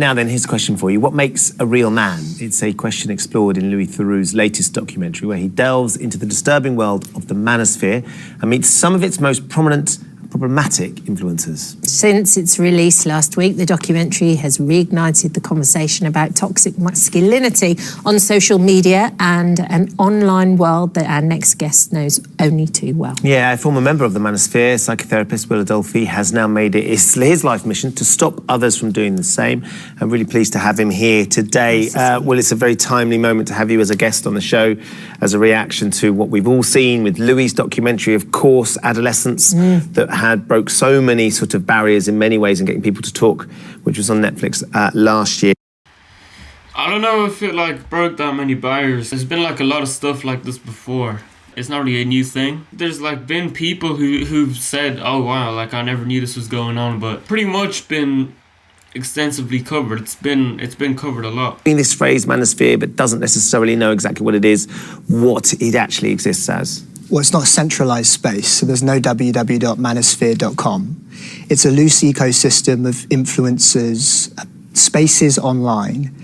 Now then, here's a question for you. What makes a real man? It's a question explored in Louis Theroux's latest documentary, where he delves into the disturbing world of the Manosphere and meets some of its most prominent and problematic influences. Since its release last week, the documentary has reignited the conversation about toxic masculinity on social media and an online world that our next guest knows only too well. Yeah, a former member of the Manosphere, psychotherapist Will Adolphi, has now made it his life mission to stop others from doing the same. I'm really pleased to have him here today. Will, it's a very timely moment to have you as a guest on the show as a reaction to what we've all seen with Louis' documentary, of course, Adolescence, that had broke so many sort of barriers in many ways in getting people to talk, which was on Netflix last year. I don't know if it broke that many barriers. There's been a lot of stuff like this before. It's not really a new thing. There's been people who've said, oh wow, I never knew this was going on, but pretty much been extensively covered. It's been covered a lot. In this phrase Manosphere, but doesn't necessarily know exactly what it is, what it actually exists as. Well, it's not a centralised space, so there's no www.manosphere.com. It's a loose ecosystem of influencers, spaces online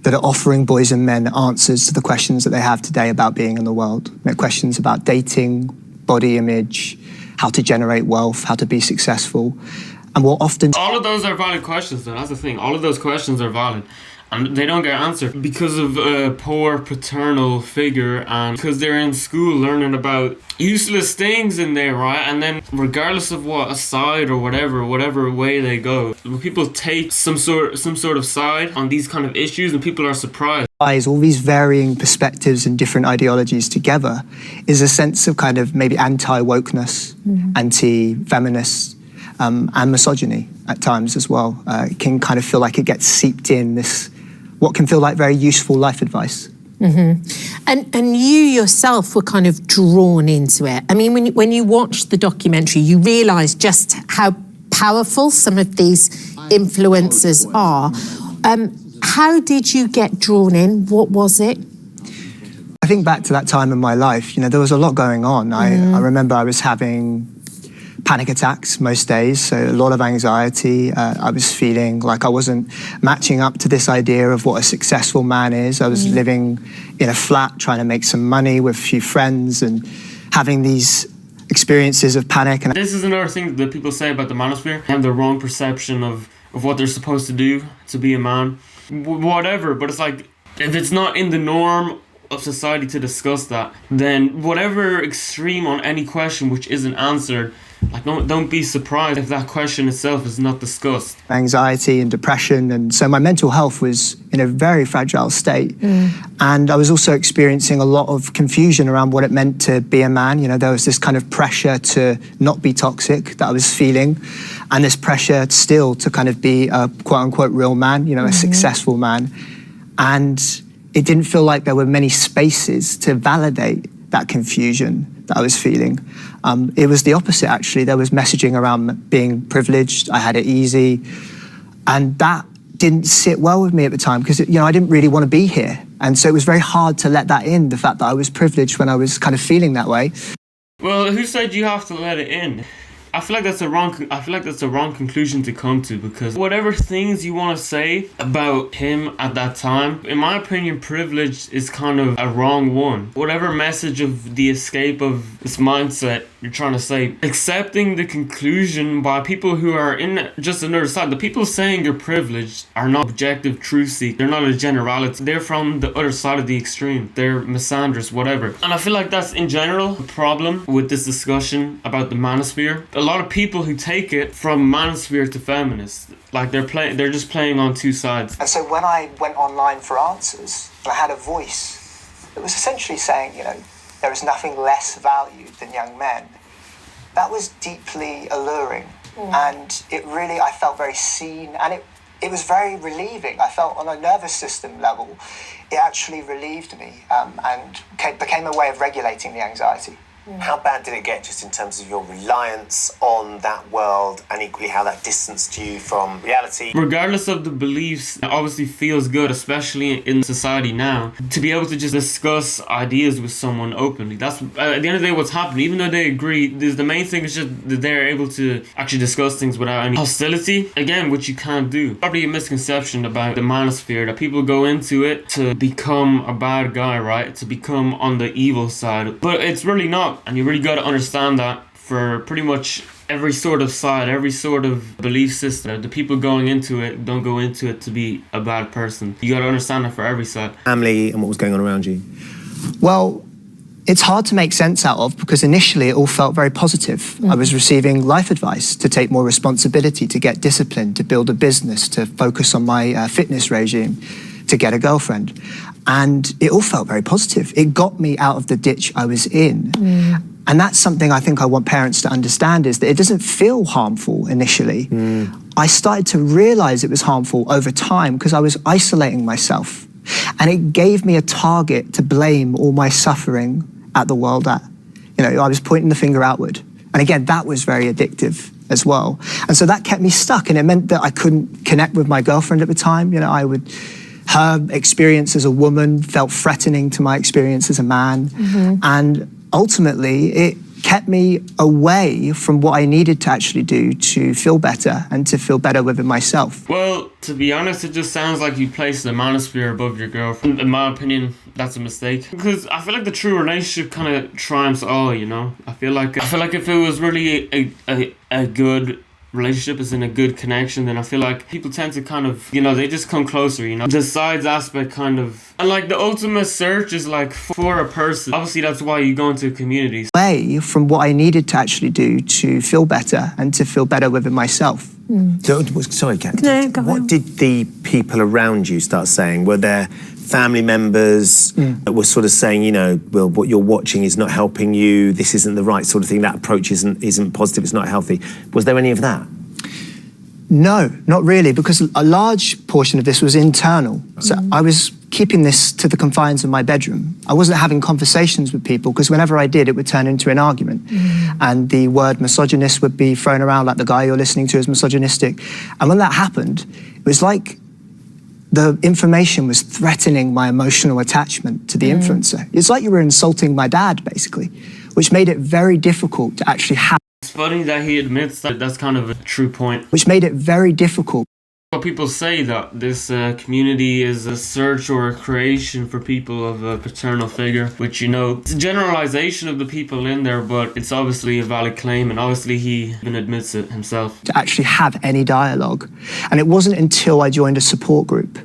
that are offering boys and men answers to the questions that they have today about being in the world. Questions about dating, body image, how to generate wealth, how to be successful. And we'll often... All of those are valid questions, though. That's the thing. All of those questions are valid. And they don't get answered because of a poor paternal figure and because they're in school learning about useless things in there, right? And then regardless of what aside or whatever way they go, people take some sort of side on these kind of issues and people are surprised. All these varying perspectives and different ideologies together is a sense of kind of maybe anti-wokeness, anti-feminist, and misogyny at times as well. It can kind of feel like it gets seeped in, this what can feel like very useful life advice. And you yourself were kind of drawn into it. I mean, when you watched the documentary, you realised just how powerful some of these influencers are. How did you get drawn in? What was it? I think back to that time in my life, there was a lot going on. I remember I was having panic attacks most days, so a lot of anxiety. I was feeling like I wasn't matching up to this idea of what a successful man is. I was living in a flat, trying to make some money with a few friends and having these experiences of panic. And this is another thing that people say about the Manosphere. They have the wrong perception of what they're supposed to do to be a man. Whatever, but it's if it's not in the norm of society to discuss that, then whatever extreme on any question which isn't answered, don't be surprised if that question itself is not discussed. Anxiety and depression, and so my mental health was in a very fragile state. And I was also experiencing a lot of confusion around what it meant to be a man. There was this kind of pressure to not be toxic that I was feeling, and this pressure still to kind of be a quote-unquote real man, a successful man. And it didn't feel like there were many spaces to validate that confusion that I was feeling. It was the opposite, actually. There was messaging around being privileged, I had it easy, and that didn't sit well with me at the time because, I didn't really want to be here. And so it was very hard to let that in, the fact that I was privileged when I was kind of feeling that way. Well, who said you have to let it in? I feel like that's a wrong conclusion to come to, because whatever things you want to say about him at that time, in my opinion, privilege is kind of a wrong one. Whatever message of the escape of this mindset you're trying to say, accepting the conclusion by people who are in just another side. The people saying you're privileged are not objective truth seekers. They're not a generality. They're from the other side of the extreme. They're misandrous, whatever. And I feel like that's in general a problem with this discussion about the Manosphere. A lot of people who take it from Manosphere to feminist, they're just playing on two sides. And so when I went online for answers, I had a voice that was essentially saying, there is nothing less valued than young men. That was deeply alluring. And I felt very seen, and it was very relieving. I felt on a nervous system level, it actually relieved me and became a way of regulating the anxiety. How bad did it get just in terms of your reliance on that world and equally how that distanced you from reality? Regardless of the beliefs, it obviously feels good, especially in society now, to be able to just discuss ideas with someone openly. That's at the end of the day what's happening. Even though they agree, the main thing is just that they're able to actually discuss things without any hostility, again, which you can't do. Probably a misconception about the Manosphere, that people go into it to become a bad guy, right? To become on the evil side. But it's really not. And you really got to understand that for pretty much every sort of side, every sort of belief system. The people going into it don't go into it to be a bad person. You got to understand that for every side. Family and what was going on around you? Well, it's hard to make sense out of because initially it all felt very positive. I was receiving life advice to take more responsibility, to get disciplined, to build a business, to focus on my fitness regime, to get a girlfriend. And it all felt very positive. It got me out of the ditch I was in. And that's something I think I want parents to understand, is that it doesn't feel harmful initially. I started to realize it was harmful over time because I was isolating myself. And it gave me a target to blame all my suffering at the world at. You know, I was pointing the finger outward. And again, that was very addictive as well. And so that kept me stuck, and it meant that I couldn't connect with my girlfriend at the time. You know, her experience as a woman felt threatening to my experience as a man. And ultimately, it kept me away from what I needed to actually do to feel better and to feel better within myself. Well, to be honest, it just sounds like you placed the Manosphere above your girlfriend. In my opinion, that's a mistake. Because I feel like the true relationship kind of triumphs all, you know? I feel like if it was really a good relationship, is in a good connection, then I feel like people tend to kind of, you know, they just come closer, you know. The sides aspect kind of, and like the ultimate search is like for a person. Obviously that's why you go into communities. Away from what I needed to actually do to feel better and to feel better within myself. Sorry, Kat. No, go on. What did the people around you start saying? Were there family members that were sort of saying, you know, well, what you're watching is not helping you, this isn't the right sort of thing, that approach isn't positive, it's not healthy? Was there any of that? No, not really, because a large portion of this was internal. So I was keeping this to the confines of my bedroom. I wasn't having conversations with people, because whenever I did, it would turn into an argument. And the word misogynist would be thrown around, like the guy you're listening to is misogynistic. And when that happened, it was like the information was threatening my emotional attachment to the influencer. It's like you were insulting my dad, basically, which made it very difficult to actually have. It's funny that he admits that that's kind of a true point. Which made it very difficult. Well, people say that this community is a search or a creation for people of a paternal figure, which, you know, it's a generalization of the people in there, but it's obviously a valid claim, and obviously he even admits it himself. To actually have any dialogue. And it wasn't until I joined a support group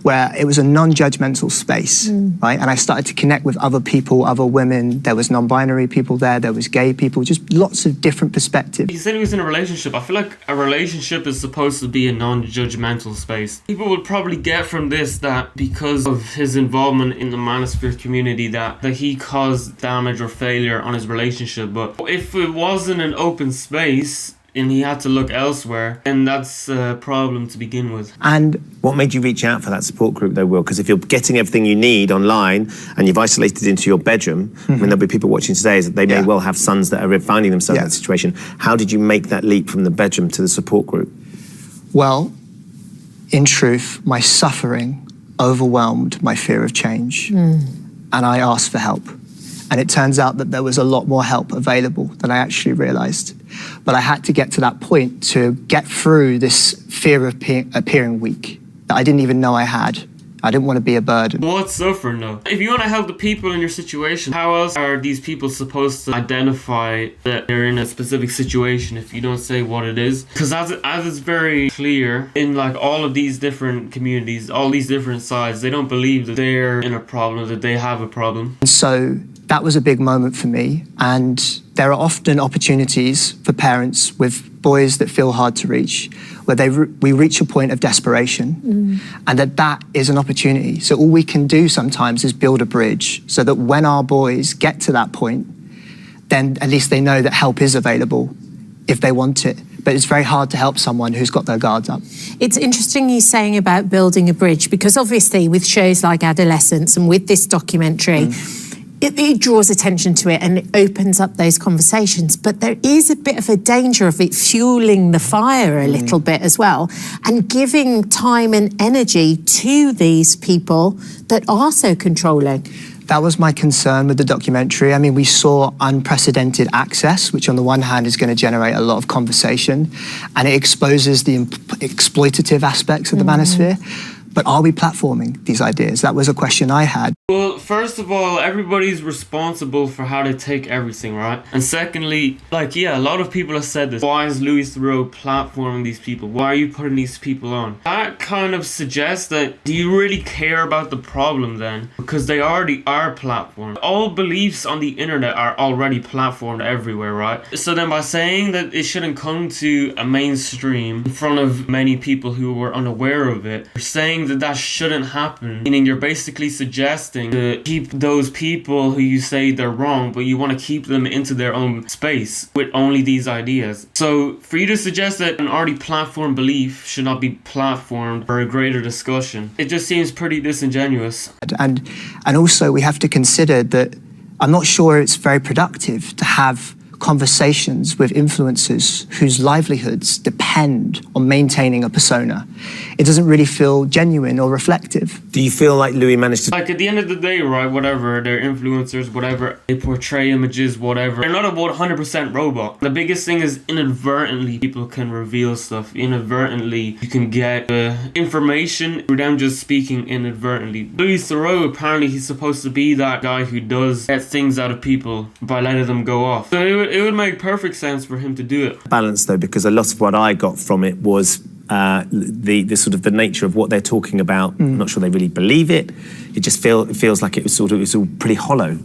where it was a non-judgmental space, right? And I started to connect with other people, other women. There was non-binary people there was gay people, just lots of different perspectives. He said he was in a relationship. I feel like a relationship is supposed to be a non-judgmental space. People would probably get from this that because of his involvement in the Manosphere community that he caused damage or failure on his relationship. But if it wasn't an open space and he had to look elsewhere, and that's a problem to begin with. And what made you reach out for that support group though, Will? Because if you're getting everything you need online and you've isolated into your bedroom, I mean, there'll be people watching today, is that they may well have sons that are finding themselves in that situation. How did you make that leap from the bedroom to the support group? Well, in truth, my suffering overwhelmed my fear of change. And I asked for help. And it turns out that there was a lot more help available than I actually realized. But I had to get to that point to get through this fear of appearing weak that I didn't even know I had. I didn't want to be a burden. What's suffering though? If you want to help the people in your situation, how else are these people supposed to identify that they're in a specific situation if you don't say what it is? Because as it's very clear in like all of these different communities, all these different sides, they don't believe that they're in a problem, that they have a problem. So that was a big moment for me. And there are often opportunities for parents with boys that feel hard to reach, where we reach a point of desperation, and that is an opportunity. So all we can do sometimes is build a bridge so that when our boys get to that point, then at least they know that help is available if they want it. But it's very hard to help someone who's got their guards up. It's interesting you saying about building a bridge, because obviously with shows like Adolescence and with this documentary, it draws attention to it and it opens up those conversations. But there is a bit of a danger of it fueling the fire a little bit as well, and giving time and energy to these people that are so controlling. That was my concern with the documentary. I mean, we saw unprecedented access, which on the one hand is going to generate a lot of conversation, and it exposes the exploitative aspects of the manosphere. But are we platforming these ideas? That was a question I had. Well, first of all, everybody's responsible for how they take everything, right? And secondly, a lot of people have said this. Why is Louis Theroux platforming these people? Why are you putting these people on? That kind of suggests that, do you really care about the problem then? Because they already are platformed. All beliefs on the internet are already platformed everywhere, right? So then by saying that it shouldn't come to a mainstream in front of many people who were unaware of it, you're saying that shouldn't happen, meaning you're basically suggesting to keep those people who you say they're wrong, but you want to keep them into their own space with only these ideas. So for you to suggest that an already platformed belief should not be platformed for a greater discussion, it just seems pretty disingenuous. And also we have to consider that I'm not sure it's very productive to have conversations with influencers whose livelihoods depend on maintaining a persona. It doesn't really feel genuine or reflective. Do you feel like Louis managed to... At the end of the day, right, whatever, they're influencers, whatever, they portray images, whatever. They're not a 100% robot. The biggest thing is inadvertently people can reveal stuff. Inadvertently, you can get information through them just speaking inadvertently. Louis Theroux, apparently he's supposed to be that guy who does get things out of people by letting them go off. So it would make perfect sense for him to do it. Balance though, because a lot of what I got from it was the sort of the nature of what they're talking about. I'm not sure they really believe it. It just feels like it's all pretty hollow.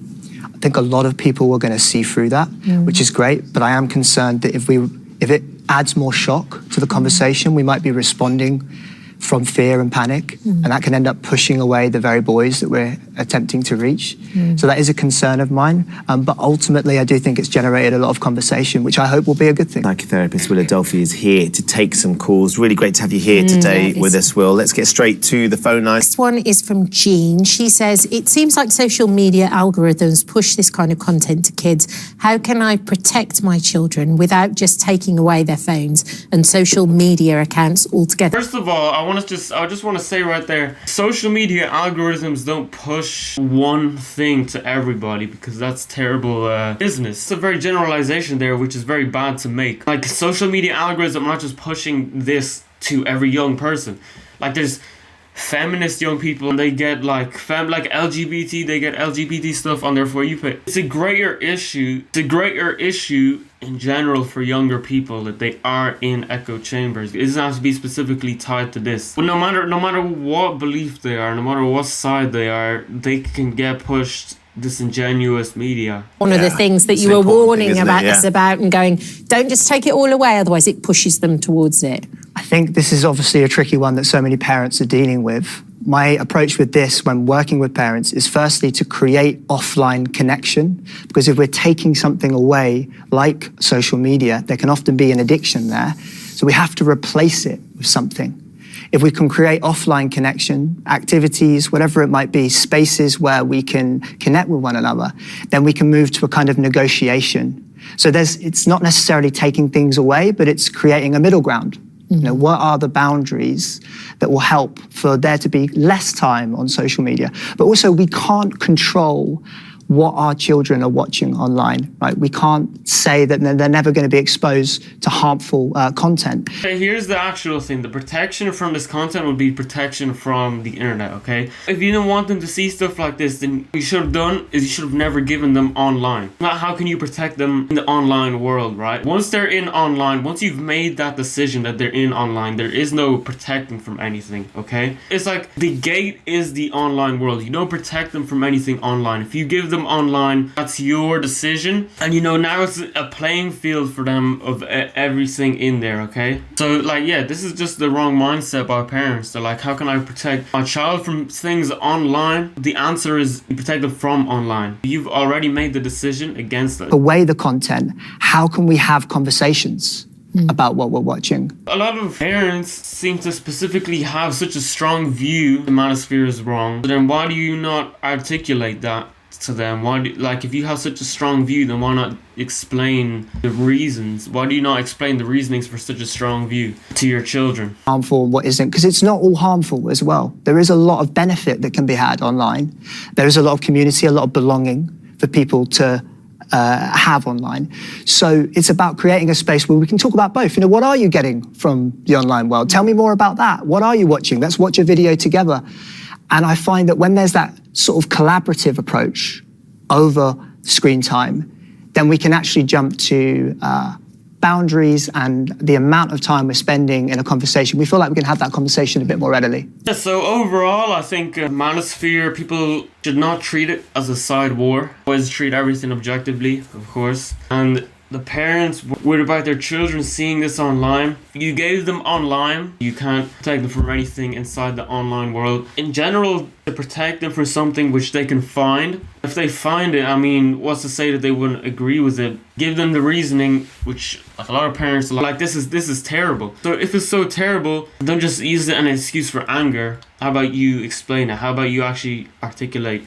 I think a lot of people were going to see through that, which is great. But I am concerned that if it adds more shock to the conversation, we might be responding from fear and panic, and that can end up pushing away the very boys that we're attempting to reach. So that is a concern of mine, but ultimately I do think it's generated a lot of conversation, which I hope will be a good thing. Psychotherapist Will Adelphi is here to take some calls. Really great to have you here today with us, Will. Let's get straight to the phone line. This one is from Jean. She says, it seems like social media algorithms push this kind of content to kids. How can I protect my children without just taking away their phones and social media accounts altogether? First of all, I just want to say right there, social media algorithms don't push one thing to everybody, because that's terrible business. It's a very generalization there, which is very bad to make. Like, social media algorithms are not just pushing this to every young person. Like, there's feminist young people, and they get like LGBT, they get LGBT stuff on their For You page. It's a greater issue in general for younger people that they are in echo chambers. It doesn't have to be specifically tied to this. But no matter what belief they are, no matter what side they are, they can get pushed disingenuous media. One of the things that you were warning about us about, and going, don't just take it all away, otherwise it pushes them towards it. I think this is obviously a tricky one that so many parents are dealing with. My approach with this when working with parents is firstly to create offline connection, because if we're taking something away like social media, there can often be an addiction there. So we have to replace it with something. If we can create offline connection, activities, whatever it might be, spaces where we can connect with one another, then we can move to a kind of negotiation. So it's not necessarily taking things away, but it's creating a middle ground. You know, what are the boundaries that will help for there to be less time on social media? But also, we can't control what our children are watching online, right? We can't say that they're never going to be exposed to harmful content. Okay, here's the actual thing. The protection from this content would be protection from the internet, okay? If you didn't want them to see stuff like this, then what you should have done is you should have never given them online. Now, how can you protect them in the online world, right? Once they're in online, once you've made that decision that they're in online, there is no protecting from anything, okay? It's like the gate is the online world. You don't protect them from anything online. If you give them online, that's your decision, and now it's a playing field for them of everything in there, okay? So this is just the wrong mindset by parents. They're like, how can I protect my child from things online? The answer is you protect them from online. You've already made the decision against it. Away the content, how can we have conversations about what we're watching? A lot of parents seem to specifically have such a strong view the Manosphere is wrong. So then why do you not articulate that to them? Like, if you have such a strong view, then why not explain the reasons? Why do you not explain the reasonings for such a strong view to your children? Harmful and what isn't, because it's not all harmful as well. There is a lot of benefit that can be had online. There is a lot of community, a lot of belonging for people to have online. So it's about creating a space where we can talk about both. You know, what are you getting from the online world? Tell me more about that. What are you watching? Let's watch a video together. And I find that when there's that sort of collaborative approach over screen time, then we can actually jump to boundaries and the amount of time we're spending in a conversation. We feel like we can have that conversation a bit more readily. Yeah, so overall, I think Manosphere, people should not treat it as a side war. Always treat everything objectively, of course. And the parents worried about their children seeing this online. You gave them online. You can't protect them from anything inside the online world. In general, to protect them from something which they can find. If they find it, I mean, what's to say that they wouldn't agree with it? Give them the reasoning, which a lot of parents are like, this is terrible. So if it's so terrible, don't just use it as an excuse for anger. How about you explain it? How about you actually articulate